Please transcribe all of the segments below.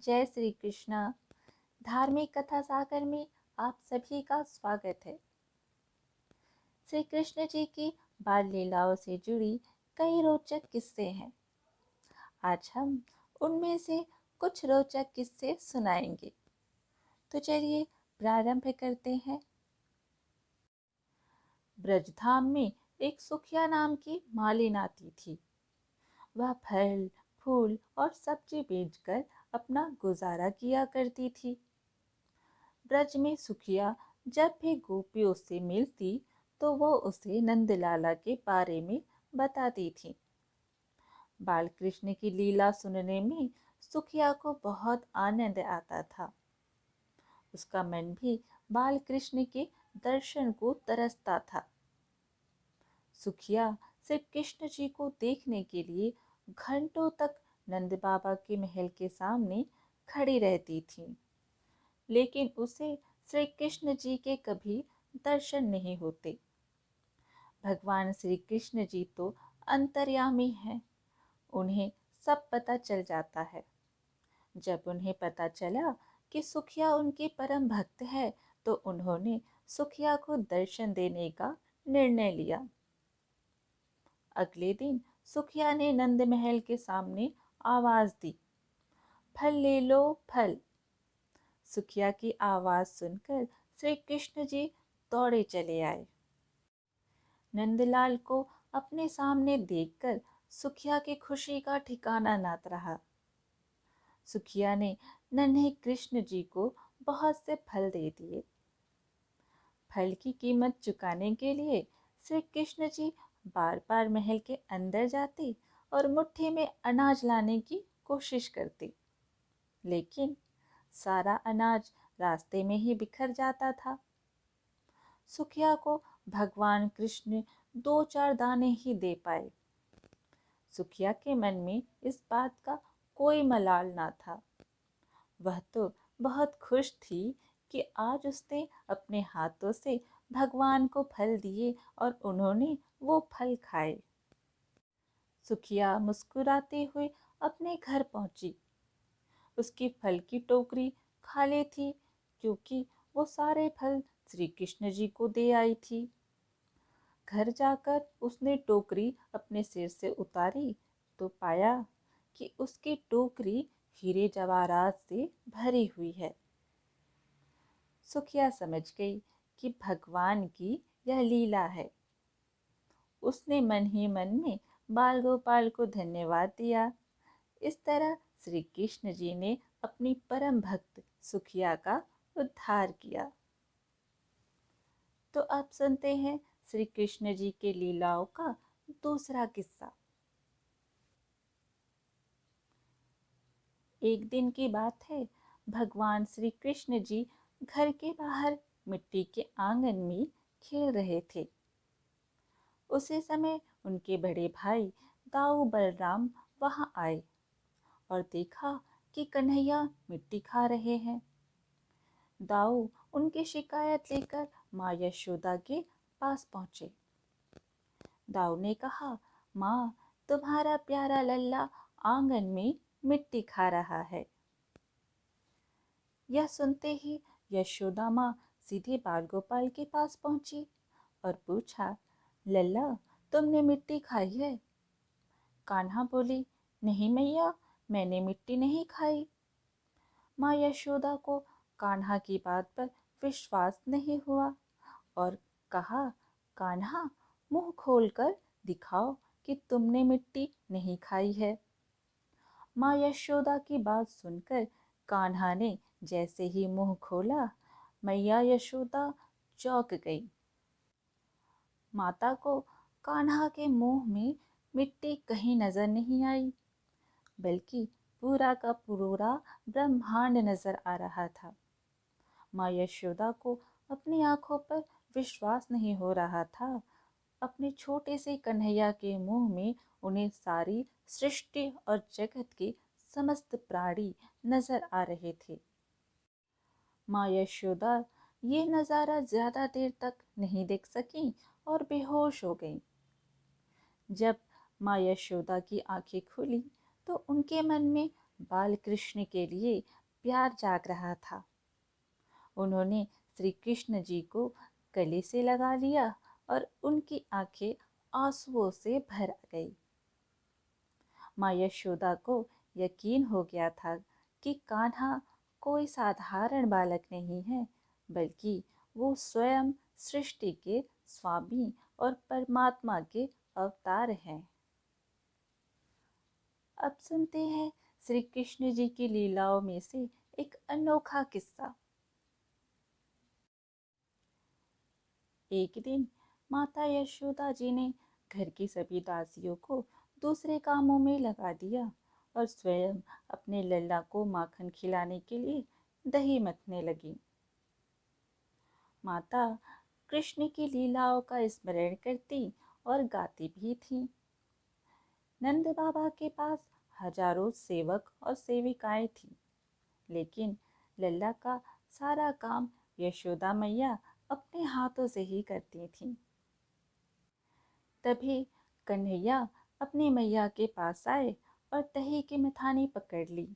जय श्री कृष्ण। धार्मिक कथा सागर में आप सभी का स्वागत है। श्री कृष्ण जी की बाल लीलाओं से जुड़ी कई रोचक किस्से हैं। आज हम उनमें से कुछ रोचक किस्से सुनाएंगे। तो चलिए प्रारंभ करते हैं। ब्रजधाम में एक सुखिया नाम की मालिन आती थी। वह फल, फूल और सब्जी बेचकर अपना गुजारा किया करती थी। ब्रज में सुखिया जब भी गोपियों से मिलती तो वह उसे नंदलाला के बारे में बताती थी। बाल कृष्ण की लीला सुनने में सुखिया को बहुत आनंद आता था। उसका मन भी बाल कृष्ण के दर्शन को तरसता था। सुखिया श्री कृष्ण जी को देखने के लिए घंटों तक नंद बाबा के महल के सामने खड़ी रहती थी, लेकिन उसे श्री कृष्ण जी के कभी दर्शन नहीं होते। भगवान श्री कृष्ण जी तो अंतर्यामी हैं, उन्हें सब पता चल जाता है। जब उन्हें पता चला कि सुखिया उनकी परम भक्त है तो उन्होंने सुखिया को दर्शन देने का निर्णय लिया। अगले दिन सुखिया ने नंद महल के सामने आवाज दी, फल ले लो फल। सुखिया की आवाज सुनकर श्री कृष्ण जी दौड़े चले आए। नंदलाल को अपने सामने देखकर सुखिया की खुशी का ठिकाना ना रहा। सुखिया ने नन्हे कृष्ण जी को बहुत से फल दे दिए। फल की कीमत चुकाने के लिए श्री कृष्ण जी बार बार महल के अंदर जाते और मुट्ठी में अनाज लाने की कोशिश करते, लेकिन सारा अनाज रास्ते में ही बिखर जाता था। सुखिया को भगवान कृष्ण 2-4 दाने ही दे पाए। सुखिया के मन में इस बात का कोई मलाल ना था। वह तो बहुत खुश थी कि आज उसने अपने हाथों से भगवान को फल दिए और उन्होंने वो फल खाए। सुखिया मुस्कुराते हुए अपने घर पहुंची। उसकी फल की टोकरी खाली थी, क्योंकि वो सारे फल श्री कृष्ण जी को दे आई थी। घर जाकर उसने टोकरी अपने सिर से उतारी तो पाया कि उसकी टोकरी हीरे जवाहरात से भरी हुई है। सुखिया समझ गई कि भगवान की यह लीला है। उसने मन ही मन में बाल गोपाल को धन्यवाद दिया। इस तरह श्री कृष्ण जी ने अपनी परम भक्त सुखिया का उद्धार किया। तो अब सुनते हैं श्री कृष्ण जी के लीलाओं का दूसरा किस्सा। एक दिन की बात है, भगवान श्री कृष्ण जी घर के बाहर मिट्टी के आंगन में खेल रहे थे। उसी समय उनके बड़े भाई दाऊ बलराम वहां आए और देखा कि कन्हैया मिट्टी खा रहे हैं। दाऊ उनकी शिकायत लेकर माँ यशोदा के पास पहुंचे। दाऊ ने कहा, माँ, तुम्हारा प्यारा लल्ला आंगन में मिट्टी खा रहा है। यह सुनते ही यशोदा माँ सीधे बाल गोपाल के पास पहुंची और पूछा, लल्ला, तुमने मिट्टी खाई है? कान्हा बोली, नहीं मैया, मैंने मिट्टी नहीं खाई। माँ यशोदा को कान्हा की बात पर विश्वास नहीं हुआ और कहा, कान्हा, मुंह खोलकर दिखाओ कि तुमने मिट्टी नहीं खाई है। माँ यशोदा की बात सुनकर कान्हा ने जैसे ही मुंह खोला, मैया यशोदा चौंक गई। माता को कान्हा के मुंह में मिट्टी कहीं नजर नहीं आई, बल्कि पूरा का पूरा ब्रह्मांड नजर आ रहा था। माँ यशोदा को अपनी आंखों पर विश्वास नहीं हो रहा था। अपने छोटे से कन्हैया के मुंह में उन्हें सारी सृष्टि और जगत के समस्त प्राणी नजर आ रहे थे। माँ यशोदा ये नज़ारा ज्यादा देर तक नहीं देख सकी और बेहोश हो गई। जब माँ यशोदा की आंखें खुली तो उनके मन में बाल कृष्ण के लिए प्यार जाग रहा था। उन्होंने श्री कृष्ण जी को गले से लगा लिया और उनकी आंखें आंसुओं से भर गई। माँ यशोदा को यकीन हो गया था कि कान्हा कोई साधारण बालक नहीं है, बल्कि वो स्वयं सृष्टि के स्वामी और परमात्मा के अवतार हैं। अब सुनते हैं श्री कृष्ण जी की लीलाओं में से एक अनोखा किस्सा। एक दिन माता यशोदा जी ने घर की सभी दासियों को दूसरे कामों में लगा दिया और स्वयं अपने लल्ला को माखन खिलाने के लिए दही मथने लगी। माता कृष्ण की लीलाओं का स्मरण करती और गाती भी थी। नंद बाबा के पास हजारों सेवक और सेविकाएं थीं, लेकिन लल्ला का सारा काम यशोदा मैया अपने हाथों से ही करती थीं। तभी कन्हैया अपनी मैया के पास आए और दही की मथानी पकड़ ली।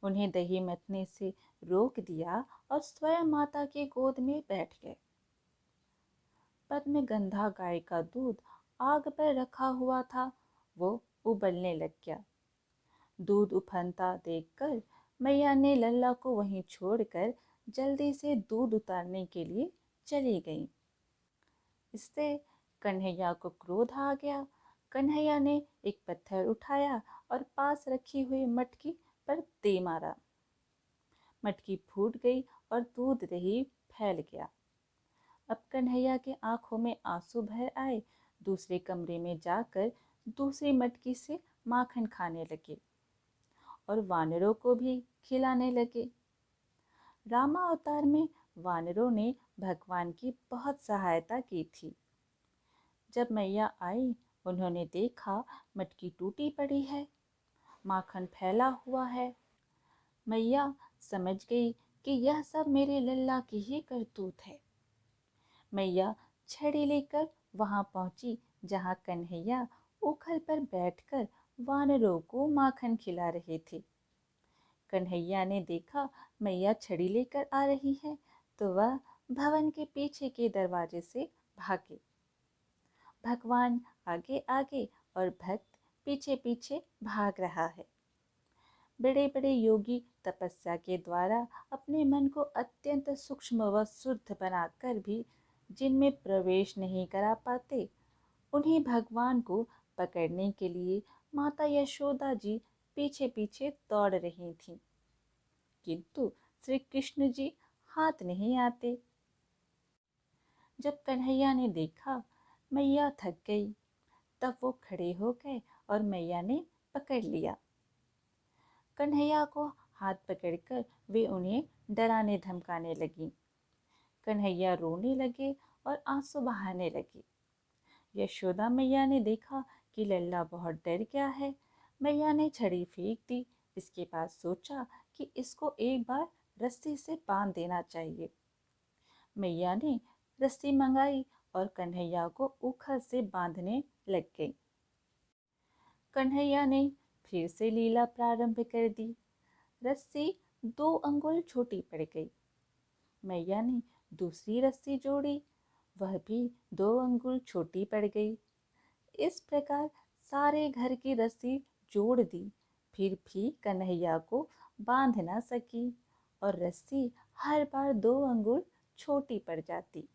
उन्हें दही मथने से रोक दिया और स्वयं माता की गोद में बैठ गए। पद्मगंधा गाय का दूध आग पर रखा हुआ था, वो उबलने लग गया। दूध उफनता देखकर मैया ने लल्ला को वहीं छोड़कर जल्दी से दूध उतारने के लिए चली गई। इससे कन्हैया को क्रोध आ गया। कन्हैया ने एक पत्थर उठाया और पास रखी हुई मटकी पर दे मारा। मटकी फूट गई और दूध दही फैल गया। अब कन्हैया के आंखों में आंसू भर आए। दूसरे कमरे में जाकर दूसरी मटकी से माखन खाने लगे और वानरों को भी खिलाने लगे। रामा अवतार में वानरों ने भगवान की बहुत सहायता की थी। जब मैया आई, उन्होंने देखा मटकी टूटी पड़ी है, माखन फैला हुआ है। मैया समझ गई कि यह सब मेरे लल्ला की ही करतूत है। मैया छड़ी लेकर वहां पहुंची जहां कन्हैया उखल पर बैठकर वानरों को माखन खिला रहे थे। कन्हैया ने देखा मैया छड़ी लेकर आ रही है, तो वह भवन के पीछे के दरवाजे से भागे। भगवान आगे आगे और भक्त पीछे पीछे भाग रहा है। बड़े बड़े योगी तपस्या के द्वारा अपने मन को अत्यंत सूक्ष्म व शुद्ध बनाकर भी जिनमें प्रवेश नहीं करा पाते, उन्हीं भगवान को पकड़ने के लिए माता यशोदा जी पीछे पीछे दौड़ रही थीं। किंतु श्री कृष्ण जी हाथ नहीं आते। जब कन्हैया ने देखा मैया थक गई, तब वो खड़े हो गए और मैया ने पकड़ लिया। कन्हैया को हाथ पकड़कर वे उन्हें डराने धमकाने लगी। कन्हैया रोने लगे और आंसू बहाने लगे। यशोदा मैया ने देखा कि लल्ला बहुत डर गया है। मैया ने छड़ी फेंक दी। इसके बाद सोचा कि इसको एक बार रस्सी से बांध देना चाहिए। मैया ने रस्सी मंगाई और कन्हैया को उखल से बांधने लग गई। कन्हैया ने फिर से लीला प्रारंभ कर दी। रस्सी 2 अंगुल छोटी पड़ गई। मैया ने दूसरी रस्सी जोड़ी, वह भी 2 अंगुल छोटी पड़ गई। इस प्रकार सारे घर की रस्सी जोड़ दी, फिर भी कन्हैया को बांध न सकी और रस्सी हर बार 2 अंगुल छोटी पड़ जाती।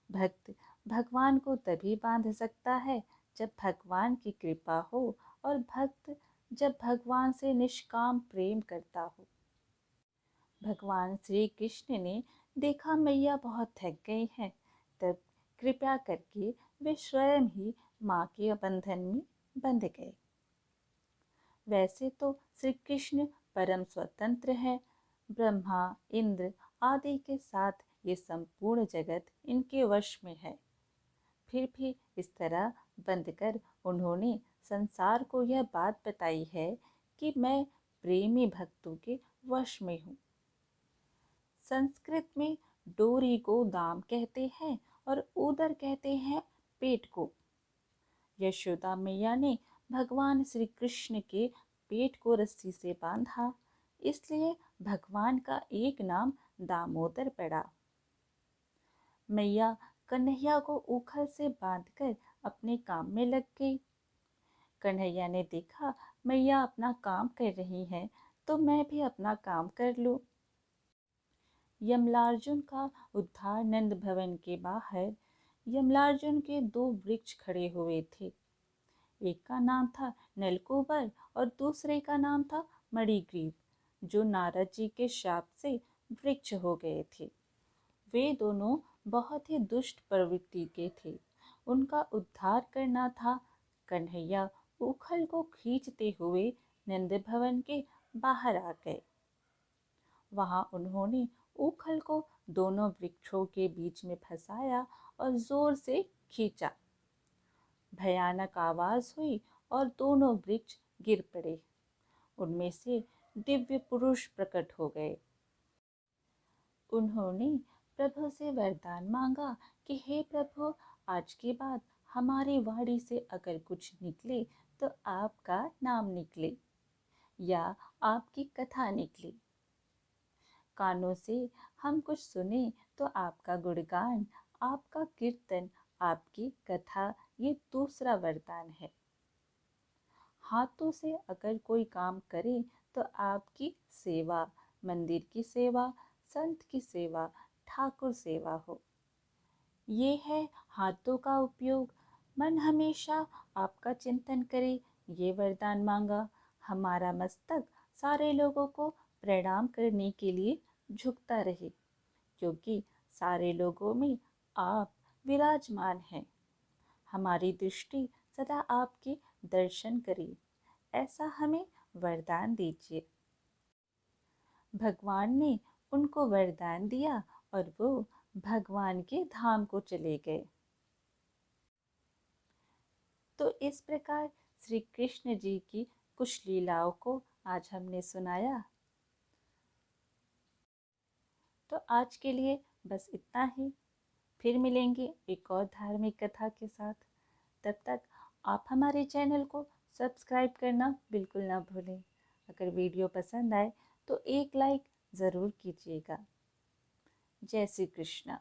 भक्त भगवान को तभी बांध सकता है जब भगवान की कृपा हो और भक्त जब भगवान से निष्काम प्रेम करता हो। भगवान श्री कृष्ण ने देखा मैया बहुत थक गई हैं, तब कृपा करके वे स्वयं ही माँ के बंधन में बंध गए। वैसे तो श्री कृष्ण परम स्वतंत्र है। ब्रह्मा, इंद्र आदि के साथ ये संपूर्ण जगत इनके वश में है। फिर भी इस तरह बंधकर उन्होंने संसार को यह बात बताई है कि मैं प्रेमी भक्तों के वश में हूँ। संस्कृत में डोरी को दाम कहते हैं और उदर कहते हैं पेट को। यशोदा मैया ने भगवान श्री कृष्ण के पेट को रस्सी से बांधा, इसलिए भगवान का एक नाम दामोदर पड़ा। मैया कन्हैया को उखल से बांधकर अपने काम में लग गई। कन्हैया ने देखा मैया अपना काम कर रही हैं, तो मैं भी अपना काम कर लूं। यमलार्जुन का उद्धार नंद भवन के बाहर यमलार्जुन के दो वृक्ष खड़े हुए थे। एक का नाम था नलकूबर और दूसरे का नाम था मणिग्रीव, जो नारद जी के शाप से वृक्ष हो गए थे। वे दोनों बहुत ही दुष्ट प्रवृत्ति के थे। उनका उद्धार करना था। कन्हैया उखल को खींचते हुए नंद भवन के बाहर आ गए। वहां उन्होंने उखल को दोनों वृक्षों के बीच में फंसाया और जोर से खींचा। भयानक आवाज हुई और दोनों वृक्ष गिर पड़े। उनमें से दिव्य पुरुष प्रकट हो गए। उन्होंने प्रभु से वरदान मांगा कि हे प्रभु, आज के बाद हमारी वाणी से अगर कुछ निकले तो आपका नाम निकले या आपकी कथा निकले। कानों से हम कुछ सुने तो आपका गुणगान, आपका कीर्तन, आपकी कथा, ये दूसरा वरदान है। हाथों से अगर कोई काम करे तो आपकी सेवा, मंदिर की सेवा, संत की सेवा, ठाकुर सेवा हो। ये है हाथों का उपयोग। मन हमेशा आपका चिंतन करे, ये वरदान मांगा। हमारा मस्तक सारे लोगों को प्रणाम करने के लिए झुकता रहे, क्योंकि सारे लोगों में आप विराजमान हैं। हमारी दृष्टि सदा आपके दर्शन करे, ऐसा हमें वरदान दीजिए। भगवान ने उनको वरदान दिया और वो भगवान के धाम को चले गए। तो इस प्रकार श्री कृष्ण जी की कुछ लीलाओं को आज हमने सुनाया। तो आज के लिए बस इतना ही। फिर मिलेंगे एक और धार्मिक कथा के साथ। तब तक आप हमारे चैनल को सब्सक्राइब करना बिल्कुल ना भूलें। अगर वीडियो पसंद आए तो एक लाइक ज़रूर कीजिएगा। जय श्री कृष्ण।